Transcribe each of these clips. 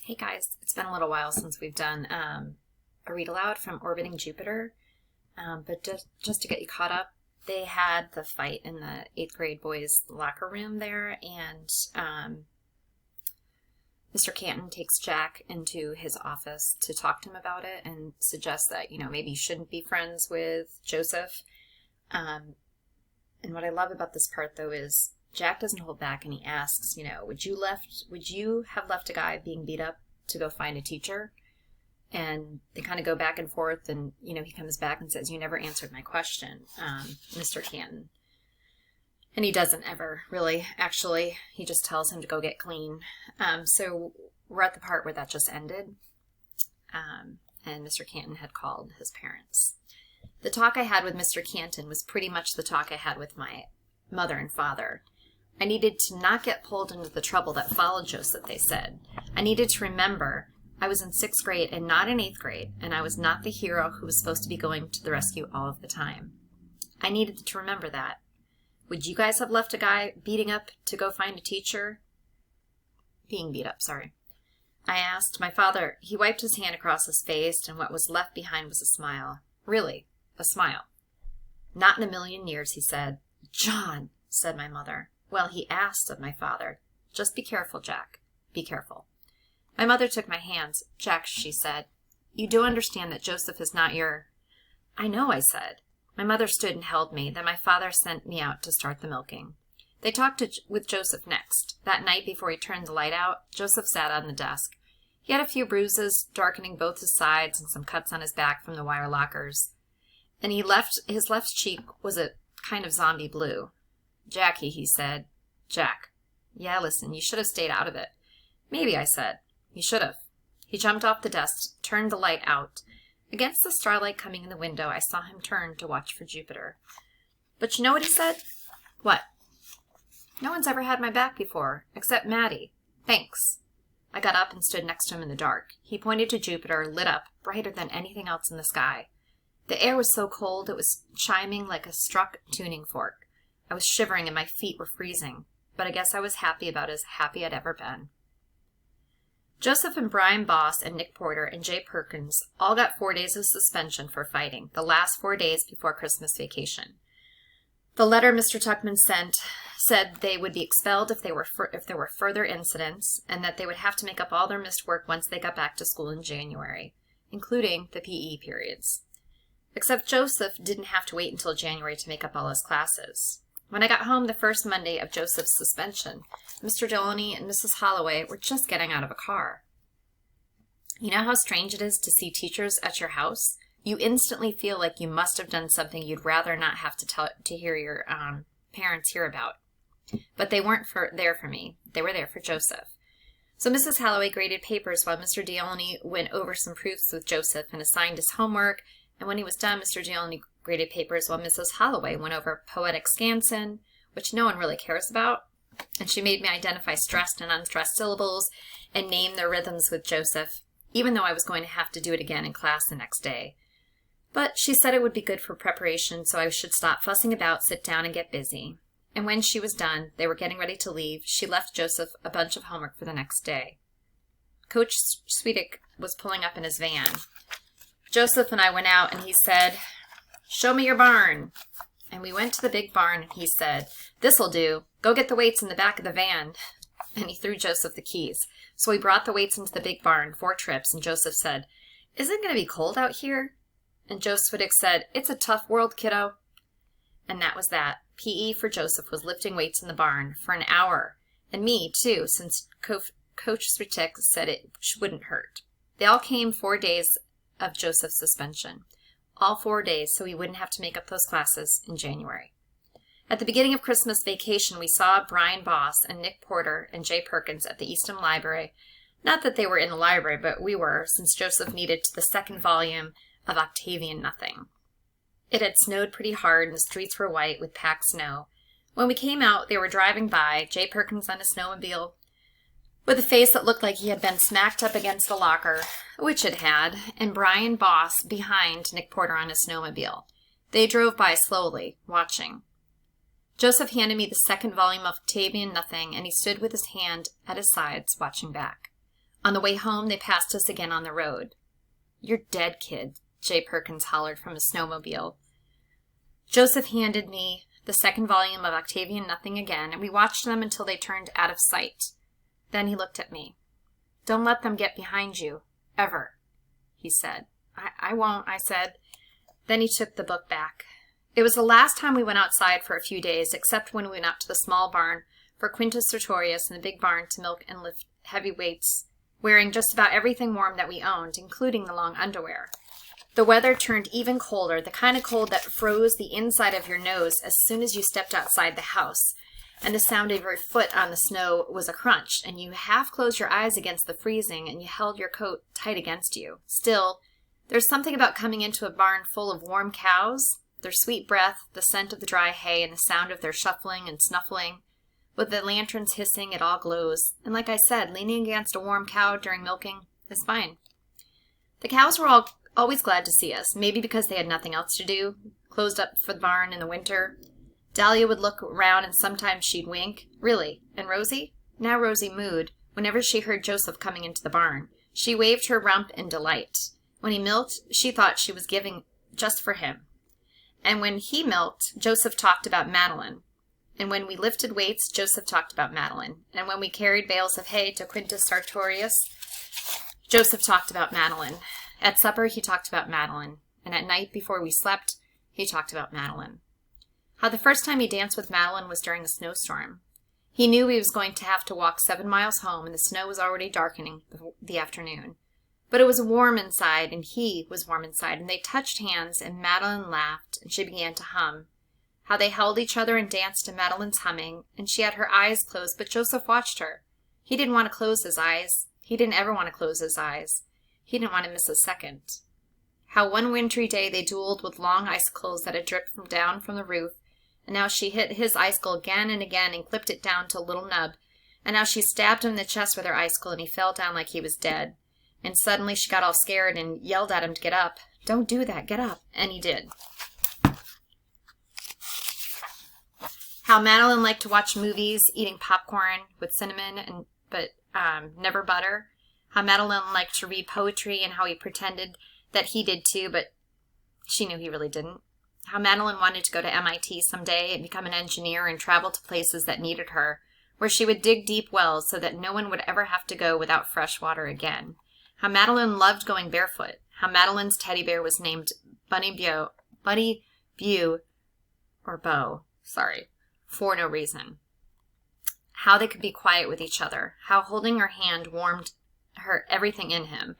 Hey guys, it's been a little while since we've done a read aloud from Orbiting Jupiter, but just to get you caught up, they had the fight in the 8th grade boys' locker room there, and Mr. Canton takes Jack into his office to talk to him about it and suggests that, maybe you shouldn't be friends with Joseph. And what I love about this part, though, is Jack doesn't hold back, and he asks, would you have left a guy being beat up to go find a teacher? And they kind of go back and forth, and, he comes back and says, you never answered my question, Mr. Canton. And he doesn't ever, really, actually. He just tells him to go get clean. So we're at the part where that just ended, and Mr. Canton had called his parents. The talk I had with Mr. Canton was pretty much the talk I had with my mother and father. I needed to not get pulled into the trouble that followed Joseph, they said. I needed to remember I was in 6th grade and not in 8th grade, and I was not the hero who was supposed to be going to the rescue all of the time. I needed to remember that. Would you guys have left a guy beating up to go find a teacher? Being beat up, sorry. I asked. My father, he wiped his hand across his face, and what was left behind was a smile. Really, a smile. Not in a million years, he said. John, said my mother. Well, he asked of my father. Just be careful, Jack. Be careful. My mother took my hands. Jack, she said, you do understand that Joseph is not your... I know, I said. My mother stood and held me. Then my father sent me out to start the milking. They talked with Joseph next. That night before he turned the light out, Joseph sat on the desk. He had a few bruises, darkening both his sides and some cuts on his back from the wire lockers. And his left cheek was a kind of zombie blue. Jackie, he said. Jack. Yeah, listen, you should have stayed out of it. Maybe, I said. You should have. He jumped off the desk, turned the light out. Against the starlight coming in the window, I saw him turn to watch for Jupiter. But you know what he said? What? No one's ever had my back before, except Maddie. Thanks. I got up and stood next to him in the dark. He pointed to Jupiter, lit up, brighter than anything else in the sky. The air was so cold it was chiming like a struck tuning fork. I was shivering and my feet were freezing, but I guess I was happy about as happy I'd ever been. Joseph and Brian Boss and Nick Porter and Jay Perkins all got 4 days of suspension for fighting, the last 4 days before Christmas vacation. The letter Mr. Tuckman sent said they would be expelled if there were further incidents, and that they would have to make up all their missed work once they got back to school in January, including the PE periods. Except Joseph didn't have to wait until January to make up all his classes. When I got home the first Monday of Joseph's suspension, Mr. Delaney and Mrs. Holloway were just getting out of a car. You know how strange it is to see teachers at your house? You instantly feel like you must have done something you'd rather not have to hear your parents hear about. But they weren't there for me. They were there for Joseph. So Mrs. Holloway graded papers while Mr. Delaney went over some proofs with Joseph and assigned his homework. And when he was done, Mr. Delaney graded papers while Mrs. Holloway went over poetic scansion, which no one really cares about. And she made me identify stressed and unstressed syllables and name their rhythms with Joseph, even though I was going to have to do it again in class the next day. But she said it would be good for preparation, so I should stop fussing about, sit down, and get busy. And when she was done, they were getting ready to leave, she left Joseph a bunch of homework for the next day. Coach Sweetick was pulling up in his van. Joseph and I went out, and he said, show me your barn. And we went to the big barn, and he said, this'll do. Go get the weights in the back of the van. And he threw Joseph the keys. So we brought the weights into the big barn, 4 trips, and Joseph said, isn't it going to be cold out here? And Joe Swidick said, it's a tough world, kiddo. And that was that. PE for Joseph was lifting weights in the barn for an hour. And me, too, since Coach Switek said it wouldn't hurt. They all came 4 days of Joseph's suspension. All 4 days, so he wouldn't have to make up those classes in January. At the beginning of Christmas vacation, we saw Brian Boss and Nick Porter and Jay Perkins at the Eastham Library. Not that they were in the library, but we were, since Joseph needed the 2nd volume of Octavian Nothing. It had snowed pretty hard, and the streets were white with packed snow. When we came out, they were driving by, Jay Perkins on a snowmobile, with a face that looked like he had been smacked up against a locker, which it had, and Brian Boss behind Nick Porter on his snowmobile. They drove by slowly, watching. Joseph handed me the 2nd volume of Octavian Nothing, and he stood with his hand at his sides, watching back. On the way home, they passed us again on the road. "You're dead, kid," Jay Perkins hollered from his snowmobile. Joseph handed me the second volume of Octavian Nothing again, and we watched them until they turned out of sight. Then he looked at me. "Don't let them get behind you. Ever," he said. I won't," I said. Then he took the book back. It was the last time we went outside for a few days, except when we went out to the small barn for Quintus Sertorius in the big barn to milk and lift heavy weights, wearing just about everything warm that we owned, including the long underwear. The weather turned even colder, the kind of cold that froze the inside of your nose as soon as you stepped outside the house, and the sound of your foot on the snow was a crunch, and you half closed your eyes against the freezing, and you held your coat tight against you. Still, there's something about coming into a barn full of warm cows, their sweet breath, the scent of the dry hay, and the sound of their shuffling and snuffling. With the lanterns hissing, it all glows. And like I said, leaning against a warm cow during milking is fine. The cows were always glad to see us, maybe because they had nothing else to do, closed up for the barn in the winter. Dahlia would look around and sometimes she'd wink. Really? And Rosie? Now Rosie mooed whenever she heard Joseph coming into the barn. She waved her rump in delight. When he milked, she thought she was giving just for him. And when he milked, Joseph talked about Madeline. And when we lifted weights, Joseph talked about Madeline. And when we carried bales of hay to Quintus Sertorius, Joseph talked about Madeline. At supper, he talked about Madeline. And at night, before we slept, he talked about Madeline. How the first time he danced with Madeline was during a snowstorm. He knew he was going to have to walk 7 miles home, and the snow was already darkening the afternoon. But it was warm inside, and he was warm inside, and they touched hands, and Madeline laughed, and she began to hum. How they held each other and danced to Madeline's humming, and she had her eyes closed, but Joseph watched her. He didn't want to close his eyes. He didn't ever want to close his eyes. He didn't want to miss a second. How one wintry day they dueled with long icicles that had dripped down from the roof, and now she hit his icicle again and again and clipped it down to a little nub, and now she stabbed him in the chest with her icicle, and he fell down like he was dead. And suddenly she got all scared and yelled at him to get up. "Don't do that, get up." And he did. How Madeline liked to watch movies, eating popcorn with cinnamon but never butter. How Madeline liked to read poetry and how he pretended that he did too, but she knew he really didn't. How Madeline wanted to go to MIT someday and become an engineer and travel to places that needed her, where she would dig deep wells so that no one would ever have to go without fresh water again. How Madeline loved going barefoot. How Madeline's teddy bear was named Bunny Bew, for no reason. How they could be quiet with each other. How holding her hand warmed her everything in him.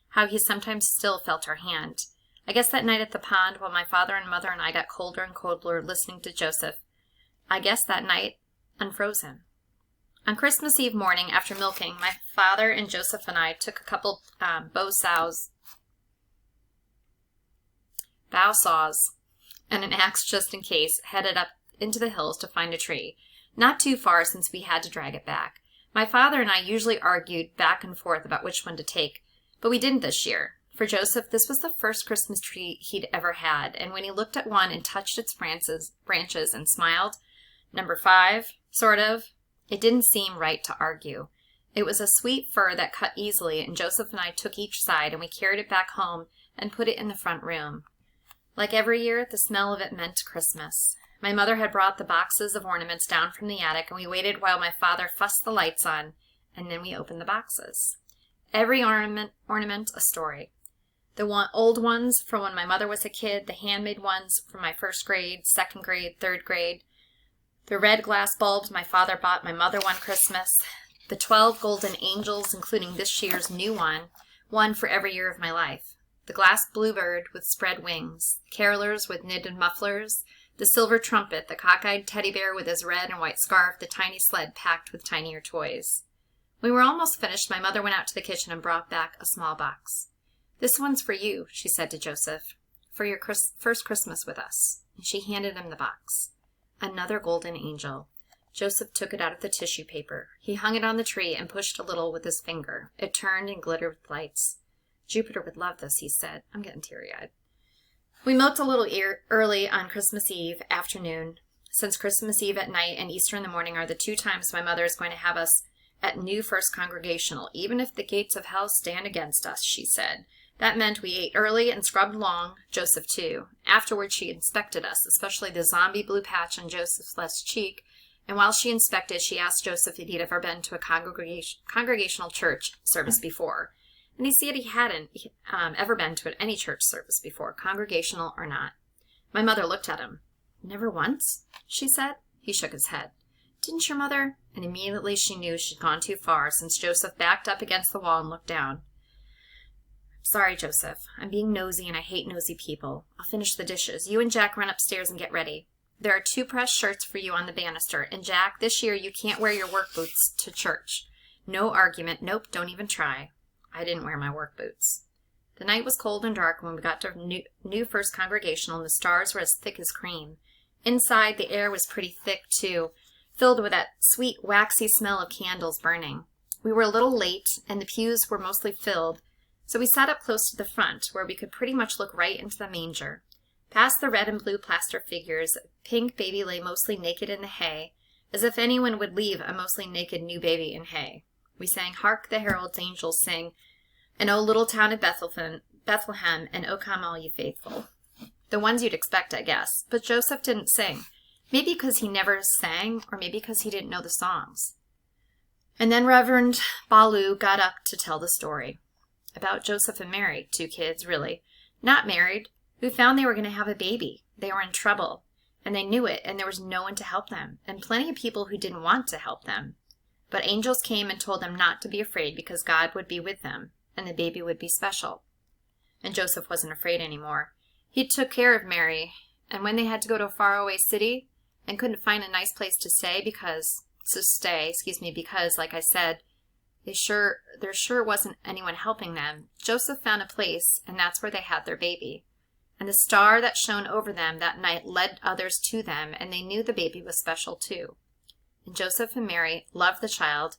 How he sometimes still felt her hand. I guess that night at the pond, while my father and mother and I got colder and colder listening to Joseph, I guess that night unfroze him. On Christmas Eve morning, after milking, my father and Joseph and I took a couple bow saws and an axe just in case, headed up into the hills to find a tree, not too far since we had to drag it back. My father and I usually argued back and forth about which one to take, but we didn't this year. For Joseph, this was the first Christmas tree he'd ever had, and when he looked at one and touched its branches and smiled, "Number 5, sort of," it didn't seem right to argue. It was a sweet fir that cut easily, and Joseph and I took each side, and we carried it back home and put it in the front room. Like every year, the smell of it meant Christmas. My mother had brought the boxes of ornaments down from the attic, and we waited while my father fussed the lights on, and then we opened the boxes. Every ornament a story. The old ones from when my mother was a kid, the handmade ones from my 1st grade, 2nd grade, 3rd grade, the red glass bulbs my father bought my mother one Christmas, the 12 golden angels, including this year's new one for every year of my life, the glass bluebird with spread wings, carolers with knitted mufflers, the silver trumpet, the cockeyed teddy bear with his red and white scarf, the tiny sled packed with tinier toys. When we were almost finished, my mother went out to the kitchen and brought back a small box. "This one's for you," she said to Joseph, "for your first Christmas with us." And she handed him the box. Another golden angel. Joseph took it out of the tissue paper. He hung it on the tree and pushed a little with his finger. It turned and glittered with lights. "Jupiter would love this," he said. I'm getting teary-eyed. We milked a little early on Christmas Eve afternoon, since Christmas Eve at night and Easter in the morning are the 2 times my mother is going to have us at New First Congregational, even if the gates of hell stand against us, she said. That meant we ate early and scrubbed long, Joseph too. Afterward, she inspected us, especially the zombie blue patch on Joseph's left cheek, and while she inspected, she asked Joseph if he'd ever been to a congregational church service before. And he said he hadn't ever been to any church service before, congregational or not. My mother looked at him. Never once? She said. He shook his head. Didn't your mother? And immediately she knew she'd gone too far, since Joseph backed up against the wall and looked down. Sorry, Joseph. I'm being nosy and I hate nosy people. I'll finish the dishes. You and Jack run upstairs and get ready. There are 2 pressed shirts for you on the banister. And Jack, this year you can't wear your work boots to church. No argument. Nope, don't even try. I didn't wear my work boots. The night was cold and dark when we got to New First Congregational, and the stars were as thick as cream. Inside, the air was pretty thick, too, filled with that sweet, waxy smell of candles burning. We were a little late, and the pews were mostly filled, so we sat up close to the front, where we could pretty much look right into the manger. Past the red and blue plaster figures, a pink baby lay mostly naked in the hay, as if anyone would leave a mostly naked new baby in hay. We sang Hark the Herald's Angels Sing, and O Little Town of Bethlehem, and O Come All You Faithful. The ones you'd expect, I guess. But Joseph didn't sing. Maybe because he never sang, or maybe because he didn't know the songs. And then Reverend Ballou got up to tell the story. About Joseph and Mary, 2 kids, really. Not married, who found they were going to have a baby. They were in trouble, and they knew it, and there was no one to help them, and plenty of people who didn't want to help them. But angels came and told them not to be afraid because God would be with them, and the baby would be special. And Joseph wasn't afraid anymore. He took care of Mary, and when they had to go to a faraway city and couldn't find a nice place to stay because, like I said, there sure wasn't anyone helping them, Joseph found a place, and that's where they had their baby. And the star that shone over them that night led others to them, and they knew the baby was special too. And Joseph and Mary loved the child,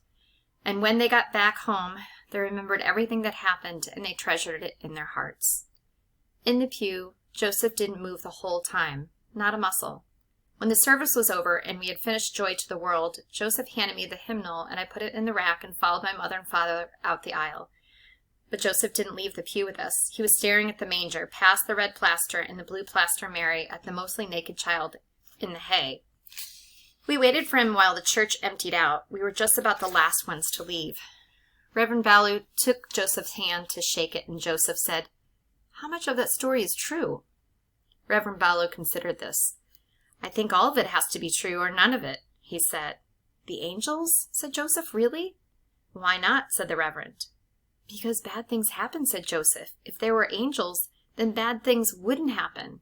and when they got back home, they remembered everything that happened, and they treasured it in their hearts. In the pew, Joseph didn't move the whole time, not a muscle. When the service was over and we had finished Joy to the World, Joseph handed me the hymnal, and I put it in the rack and followed my mother and father out the aisle. But Joseph didn't leave the pew with us. He was staring at the manger, past the red plaster and the blue plaster Mary, at the mostly naked child in the hay. We waited for him while the church emptied out. We were just about the last ones to leave. Reverend Ballou took Joseph's hand to shake it, and Joseph said, "How much of that story is true?" Reverend Ballou considered this. "I think all of it has to be true or none of it," he said. "The angels?" said Joseph. "Really?" "Why not?" said the Reverend. "Because bad things happen," said Joseph. "If there were angels, then bad things wouldn't happen.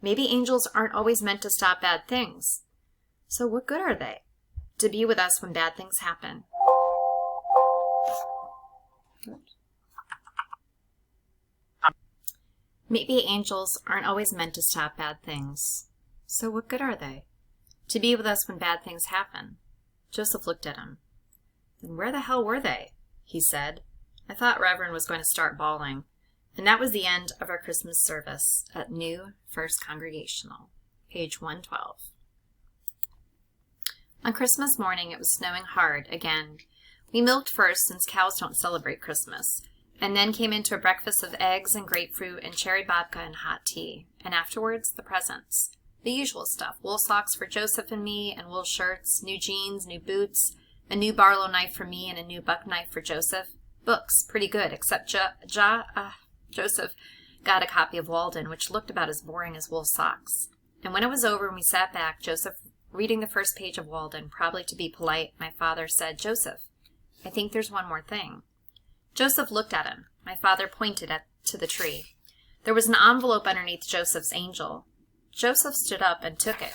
Maybe angels aren't always meant to stop bad things. So what good are they? To be with us when bad things happen." Maybe angels aren't always meant to stop bad things. So what good are they? To be with us when bad things happen. Joseph looked at him. "Then where the hell were they?" he said. I thought Reverend was going to start bawling. And that was the end of our Christmas service at New First Congregational, page 112. On Christmas morning, it was snowing hard again. We milked first, since cows don't celebrate Christmas, and then came into a breakfast of eggs and grapefruit and cherry babka and hot tea, and afterwards the presents. The usual stuff: wool socks for Joseph and me, and wool shirts, new jeans, new boots, a new Barlow knife for me, and a new buck knife for Joseph. Books, pretty good, except Joseph got a copy of Walden, which looked about as boring as wool socks. And when it was over and we sat back, Joseph reading the first page of Walden, probably to be polite, my father said, "Joseph, I think there's one more thing." Joseph looked at him. My father pointed to the tree. There was an envelope underneath Joseph's angel. Joseph stood up and took it.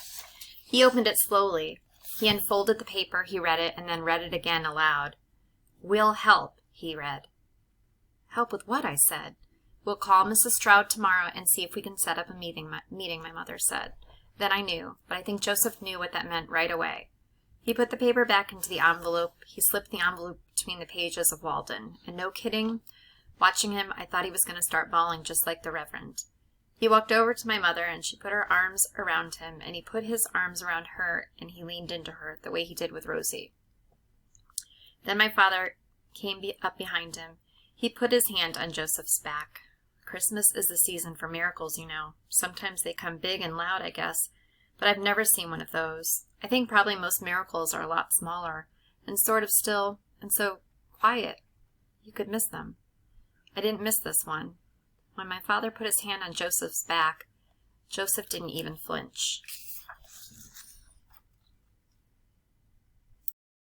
He opened it slowly. He unfolded the paper, he read it, and then read it again aloud. "We'll help," he read. "Help with what?" I said. "We'll call Mrs. Stroud tomorrow and see if we can set up a meeting, my mother said. Then I knew, but I think Joseph knew what that meant right away. He put the paper back into the envelope. He slipped the envelope between the pages of Walden. And no kidding, watching him, I thought he was going to start bawling just like the Reverend. He walked over to my mother, and she put her arms around him, and he put his arms around her, and he leaned into her, the way he did with Rosie. Then my father came up behind him. He put his hand on Joseph's back. Christmas is the season for miracles, you know. Sometimes they come big and loud, I guess, but I've never seen one of those. I think probably most miracles are a lot smaller and sort of still and so quiet. You could miss them. I didn't miss this one. When my father put his hand on Joseph's back, Joseph didn't even flinch.